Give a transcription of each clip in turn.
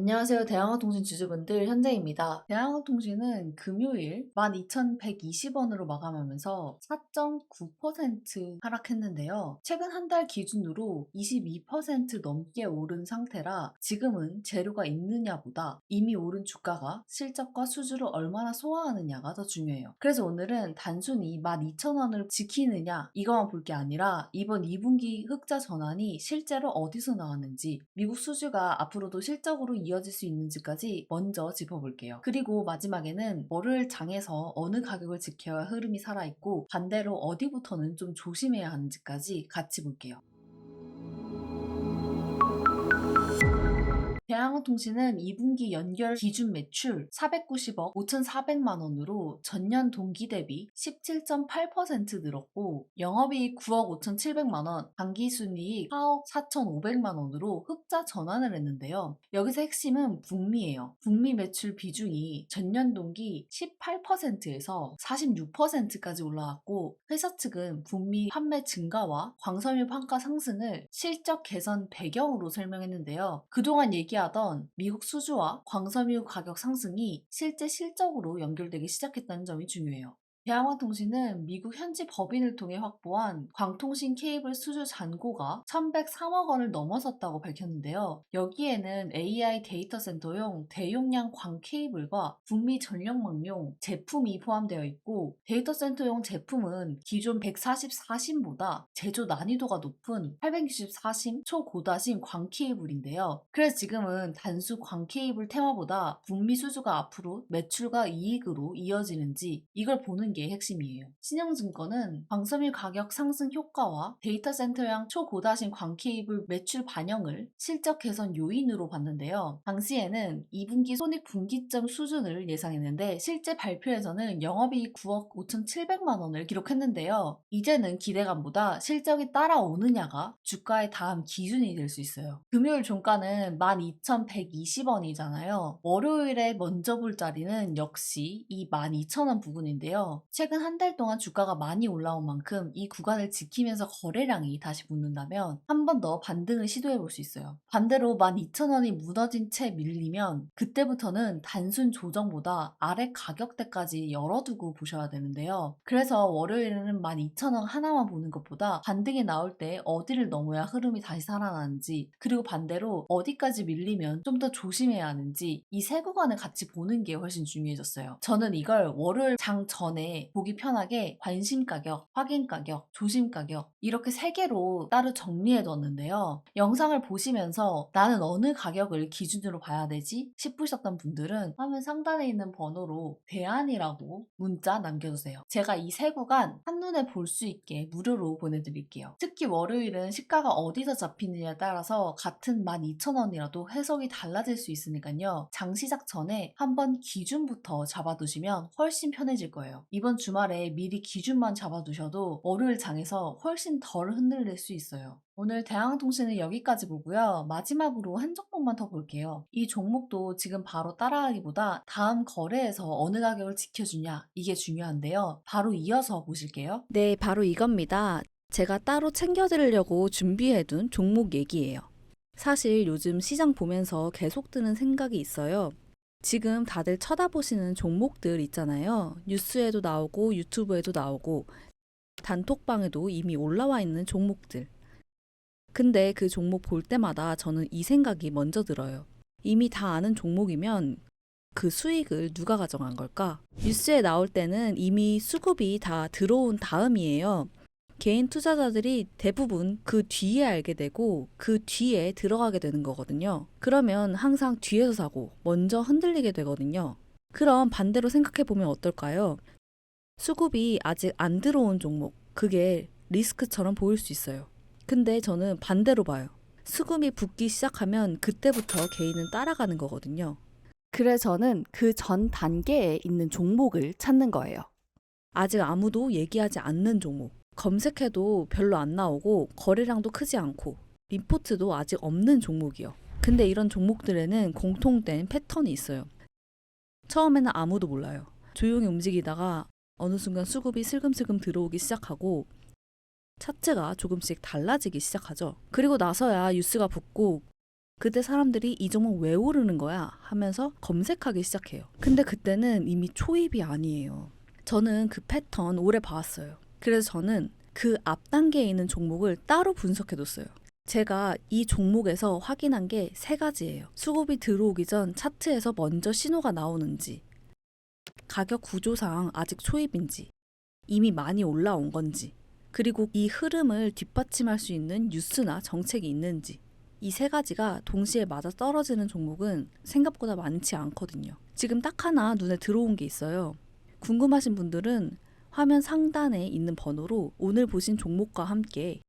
안녕하세요. 대형어통신 주주분들 현재입니다. 대형어통신은 금요일 12,120원으로 마감하면서 4.9% 하락했는데요. 최근 한 달 기준으로 22% 넘게 오른 상태라 지금은 재료가 있느냐보다 이미 오른 주가가 실적과 수주를 얼마나 소화하느냐가 더 중요해요. 그래서 오늘은 단순히 12,000원을 지키느냐 이것만 볼 게 아니라 이번 2분기 흑자 전환이 실제로 어디서 나왔는지, 미국 수주가 앞으로도 실적으로 이어질 수 있는지까지 먼저 짚어볼게요. 그리고 마지막에는 월요일 장에서 어느 가격을 지켜야 흐름이 살아있고 반대로 어디부터는 좀 조심해야 하는지까지 같이 볼게요. 대한항공통신은 2분기 연결 기준 매출 490억 5,400만 원으로 전년 동기 대비 17.8% 늘었고, 영업이익 9억 5,700만 원, 당기순이익 4억 4,500만 원으로 흑자 전환을 했는데요. 여기서 핵심은 북미예요. 북미 매출 비중이 전년 동기 18%에서 46%까지 올라왔고, 회사 측은 북미 판매 증가와 광섬유 판가 상승을 실적 개선 배경으로 설명했는데요. 그동안 얘기하던 미국 수주와 광섬유 가격 상승이 실제 실적으로 연결되기 시작했다는 점이 중요해요. 대한항공통신은 미국 현지 법인을 통해 확보한 광통신 케이블 수주 잔고가 1,103억 원을 넘어섰다고 밝혔는데요. 여기에는 AI 데이터 센터용 대용량 광 케이블과 북미 전력망용 제품이 포함되어 있고, 데이터 센터용 제품은 기존 144심보다 제조 난이도가 높은 864심 초고다심 광 케이블인데요. 그래서 지금은 단수 광 케이블 테마보다 북미 수주가 앞으로 매출과 이익으로 이어지는지 이걸 보는 게 핵심이에요. 신영증권은 광섬유 가격 상승 효과와 데이터 센터용 초고다심 광 케이블 매출 반영을 실적 개선 요인으로 봤는데요. 당시에는 2분기 손익 분기점 수준을 예상했는데 실제 발표에서는 영업이익 9억 5,700만 원을 기록했는데요. 이제는 기대감보다 실적이 따라오느냐가 주가의 다음 기준이 될 수 있어요. 금요일 종가는 12,120원이잖아요. 월요일에 먼저 볼 자리는 역시 이 12,000원 부근인데요. 최근 한 달 동안 주가가 많이 올라온 만큼 이 구간을 지키면서 거래량이 다시 붙는다면 한 번 더 반등을 시도해 볼 수 있어요. 반대로 12,000원이 무너진 채 밀리면 그때부터는 단순 조정보다 아래 가격대까지 열어두고 보셔야 되는데요. 그래서 월요일에는 12,000원 하나만 보는 것보다 반등이 나올 때 어디를 넘어야 흐름이 다시 살아나는지, 그리고 반대로 어디까지 밀리면 좀 더 조심해야 하는지 이 세 구간을 같이 보는 게 훨씬 중요해졌어요. 저는 이걸 월요일 장 전에 보기 편하게 관심 가격, 확인 가격, 조심 가격 이렇게 세 개로 따로 정리해 뒀는데요. 영상을 보시면서 나는 어느 가격을 기준으로 봐야 되지 싶으셨던 분들은 화면 상단에 있는 번호로 대안이라고 문자 남겨주세요. 제가 이 세 구간 한눈에 볼 수 있게 무료로 보내드릴게요. 특히 월요일은 시가가 어디서 잡히느냐에 따라서 같은 12,000원이라도 해석이 달라질 수 있으니까요. 장 시작 전에 한번 기준부터 잡아두시면 훨씬 편해질 거예요. 이번 주말에 미리 기준만 잡아두셔도 월요일 장에서 훨씬 덜 흔들릴 수 있어요. 오늘 대한항공통신은 여기까지 보고요. 마지막으로 한 종목만 더 볼게요. 이 종목도 지금 바로 따라하기보다 다음 거래에서 어느 가격을 지켜주냐 이게 중요한데요. 바로 이어서 보실게요. 네, 바로 이겁니다. 제가 따로 챙겨드리려고 준비해둔 종목 얘기예요. 사실 요즘 시장 보면서 계속 드는 생각이 있어요. 지금 다들 쳐다보시는 종목들 있잖아요. 뉴스에도 나오고 유튜브에도 나오고 단톡방에도 이미 올라와 있는 종목들. 근데 그 종목 볼 때마다 저는 이 생각이 먼저 들어요. 이미 다 아는 종목이면 그 수익을 누가 가져간 걸까? 뉴스에 나올 때는 이미 수급이 다 들어온 다음이에요. 개인 투자자들이 대부분 그 뒤에 알게 되고 그 뒤에 들어가게 되는 거거든요. 그러면 항상 뒤에서 사고 먼저 흔들리게 되거든요. 그럼 반대로 생각해 보면 어떨까요? 수급이 아직 안 들어온 종목, 그게 리스크처럼 보일 수 있어요. 근데 저는 반대로 봐요. 수급이 붙기 시작하면 그때부터 개인은 따라가는 거거든요. 그래서 저는 그 전 단계에 있는 종목을 찾는 거예요. 아직 아무도 얘기하지 않는 종목. 검색해도 별로 안 나오고 거래량도 크지 않고 리포트도 아직 없는 종목이요. 근데 이런 종목들에는 공통된 패턴이 있어요. 처음에는 아무도 몰라요. 조용히 움직이다가 어느 순간 수급이 슬금슬금 들어오기 시작하고 차트가 조금씩 달라지기 시작하죠. 그리고 나서야 뉴스가 붙고 그때 사람들이 이 종목 왜 오르는 거야 하면서 검색하기 시작해요. 근데 그때는 이미 초입이 아니에요. 저는 그 패턴 오래 봐왔어요. 그래서 저는 그 앞 단계에 있는 종목을 따로 분석해뒀어요. 제가 이 종목에서 확인한 게 3가지예요. 수급이 들어오기 전 차트에서 먼저 신호가 나오는지, 가격 구조상 아직 초입인지, 이미 많이 올라온 건지, 그리고 이 흐름을 뒷받침할 수 있는 뉴스나 정책이 있는지. 이 3가지가 동시에 맞아 떨어지는 종목은 생각보다 많지 않거든요. 지금 딱 하나 눈에 들어온 게 있어요. 궁금하신 분들은 화면 상단에 있는 번호로 오늘 보신 종목과 함께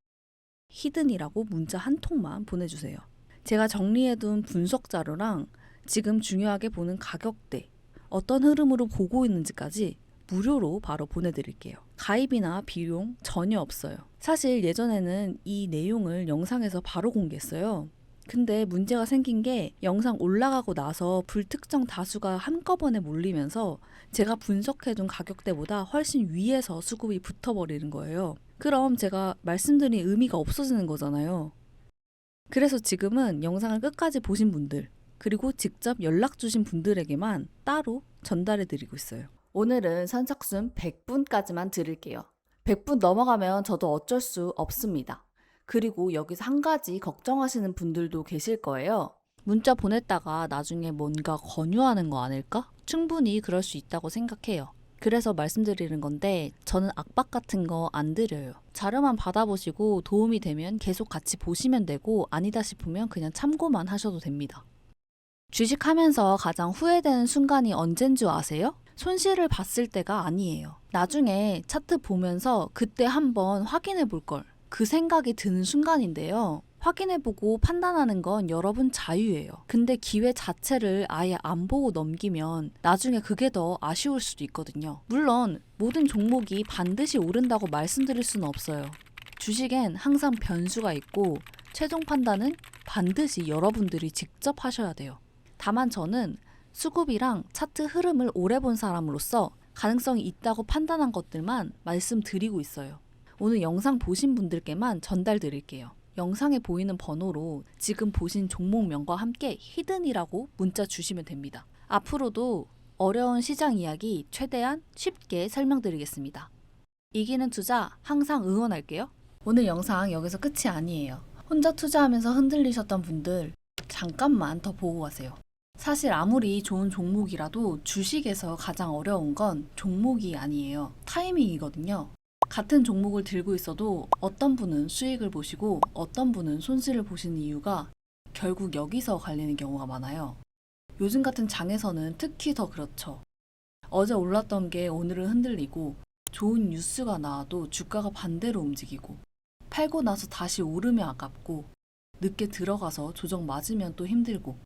히든이라고 문자 한 통만 보내주세요. 제가 정리해둔 분석 자료랑 지금 중요하게 보는 가격대, 어떤 흐름으로 보고 있는지까지 무료로 바로 보내드릴게요. 가입이나 비용 전혀 없어요. 사실 예전에는 이 내용을 영상에서 바로 공개했어요. 근데 문제가 생긴 게 영상 올라가고 나서 불특정 다수가 한꺼번에 몰리면서 제가 분석해둔 가격대보다 훨씬 위에서 수급이 붙어버리는 거예요. 그럼 제가 말씀드린 의미가 없어지는 거잖아요. 그래서 지금은 영상을 끝까지 보신 분들, 그리고 직접 연락 주신 분들에게만 따로 전달해 드리고 있어요. 오늘은 선착순 100분까지만 드릴게요. 100분 넘어가면 저도 어쩔 수 없습니다. 그리고 여기서 한 가지 걱정하시는 분들도 계실 거예요. 문자 보냈다가 나중에 뭔가 권유하는 거 아닐까? 충분히 그럴 수 있다고 생각해요. 그래서 말씀드리는 건데 저는 압박 같은 거 안 드려요. 자료만 받아보시고 도움이 되면 계속 같이 보시면 되고 아니다 싶으면 그냥 참고만 하셔도 됩니다. 주식하면서 가장 후회되는 순간이 언젠 줄 아세요? 손실을 봤을 때가 아니에요. 나중에 차트 보면서 그때 한번 확인해 볼 걸. 그 생각이 드는 순간인데요. 확인해보고 판단하는 건 여러분 자유예요. 근데 기회 자체를 아예 안 보고 넘기면 나중에 그게 더 아쉬울 수도 있거든요. 물론 모든 종목이 반드시 오른다고 말씀드릴 수는 없어요. 주식엔 항상 변수가 있고 최종 판단은 반드시 여러분들이 직접 하셔야 돼요. 다만 저는 수급이랑 차트 흐름을 오래 본 사람으로서 가능성이 있다고 판단한 것들만 말씀드리고 있어요. 오늘 영상 보신 분들께만 전달 드릴게요. 영상에 보이는 번호로 지금 보신 종목명과 함께 히든이라고 문자 주시면 됩니다. 앞으로도 어려운 시장 이야기 최대한 쉽게 설명드리겠습니다. 이기는 투자 항상 응원할게요. 오늘 영상 여기서 끝이 아니에요. 혼자 투자하면서 흔들리셨던 분들 잠깐만 더 보고 가세요. 사실 아무리 좋은 종목이라도 주식에서 가장 어려운 건 종목이 아니에요. 타이밍이거든요. 같은 종목을 들고 있어도 어떤 분은 수익을 보시고 어떤 분은 손실을 보시는 이유가 결국 여기서 갈리는 경우가 많아요. 요즘 같은 장에서는 특히 더 그렇죠. 어제 올랐던 게 오늘은 흔들리고 좋은 뉴스가 나와도 주가가 반대로 움직이고 팔고 나서 다시 오르면 아깝고 늦게 들어가서 조정 맞으면 또 힘들고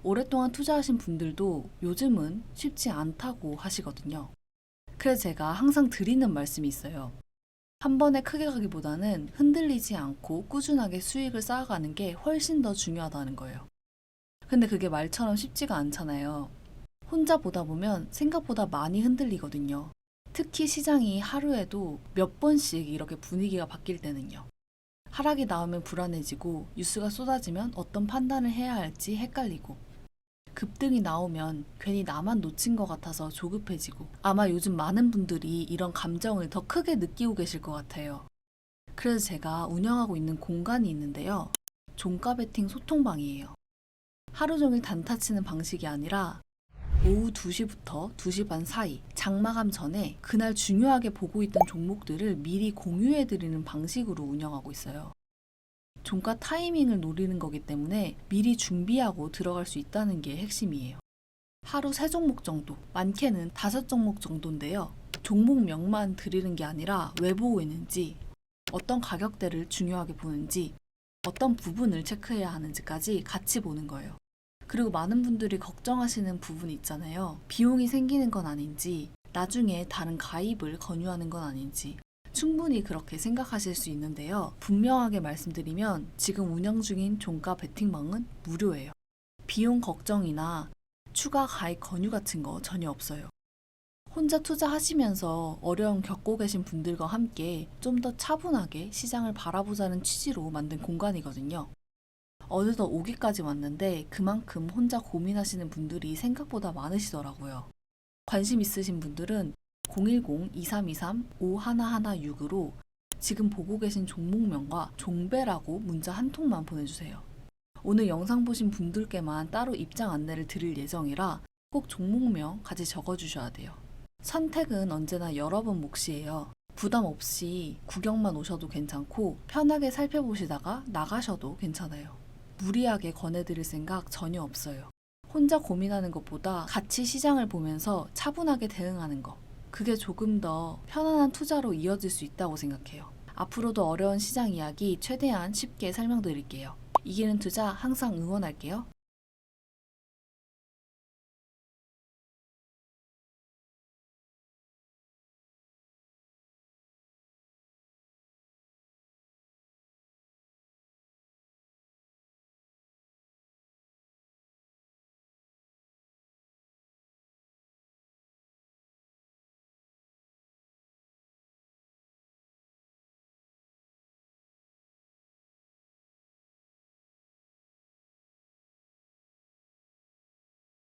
오랫동안 투자하신 분들도 요즘은 쉽지 않다고 하시거든요. 그래서 제가 항상 드리는 말씀이 있어요. 한 번에 크게 가기보다는 흔들리지 않고 꾸준하게 수익을 쌓아가는 게 훨씬 더 중요하다는 거예요. 근데 그게 말처럼 쉽지가 않잖아요. 혼자 보다 보면 생각보다 많이 흔들리거든요. 특히 시장이 하루에도 몇 번씩 이렇게 분위기가 바뀔 때는요. 하락이 나오면 불안해지고 뉴스가 쏟아지면 어떤 판단을 해야 할지 헷갈리고 급등이 나오면 괜히 나만 놓친 것 같아서 조급해지고 아마 요즘 많은 분들이 이런 감정을 더 크게 느끼고 계실 것 같아요. 그래서 제가 운영하고 있는 공간이 있는데요. 종가 베팅 소통방이에요. 하루 종일 단타 치는 방식이 아니라 오후 2시부터 2시 반 사이 장마감 전에 그날 중요하게 보고 있던 종목들을 미리 공유해드리는 방식으로 운영하고 있어요. 종가 타이밍을 노리는 거기 때문에 미리 준비하고 들어갈 수 있다는 게 핵심이에요. 하루 3종목 정도, 많게는 5종목 정도인데요. 종목명만 드리는 게 아니라 왜 보고 있는지, 어떤 가격대를 중요하게 보는지, 어떤 부분을 체크해야 하는지까지 같이 보는 거예요. 그리고 많은 분들이 걱정하시는 부분이 있잖아요. 비용이 생기는 건 아닌지, 나중에 다른 가입을 권유하는 건 아닌지, 충분히 그렇게 생각하실 수 있는데요. 분명하게 말씀드리면 지금 운영 중인 종가 베팅방은 무료예요. 비용 걱정이나 추가 가입 권유 같은 거 전혀 없어요. 혼자 투자하시면서 어려움 겪고 계신 분들과 함께 좀 더 차분하게 시장을 바라보자는 취지로 만든 공간이거든요. 어느덧 5기까지 왔는데 그만큼 혼자 고민하시는 분들이 생각보다 많으시더라고요. 관심 있으신 분들은 010-2323-5116으로 지금 보고 계신 종목명과 종배라고 문자 한 통만 보내주세요. 오늘 영상 보신 분들께만 따로 입장 안내를 드릴 예정이라 꼭 종목명 같이 적어주셔야 돼요. 선택은 언제나 여러분 몫이에요. 부담 없이 구경만 오셔도 괜찮고 편하게 살펴보시다가 나가셔도 괜찮아요. 무리하게 권해드릴 생각 전혀 없어요. 혼자 고민하는 것보다 같이 시장을 보면서 차분하게 대응하는 것. 그게 조금 더 편안한 투자로 이어질 수 있다고 생각해요. 앞으로도 어려운 시장 이야기 최대한 쉽게 설명드릴게요. 이기는 투자 항상 응원할게요.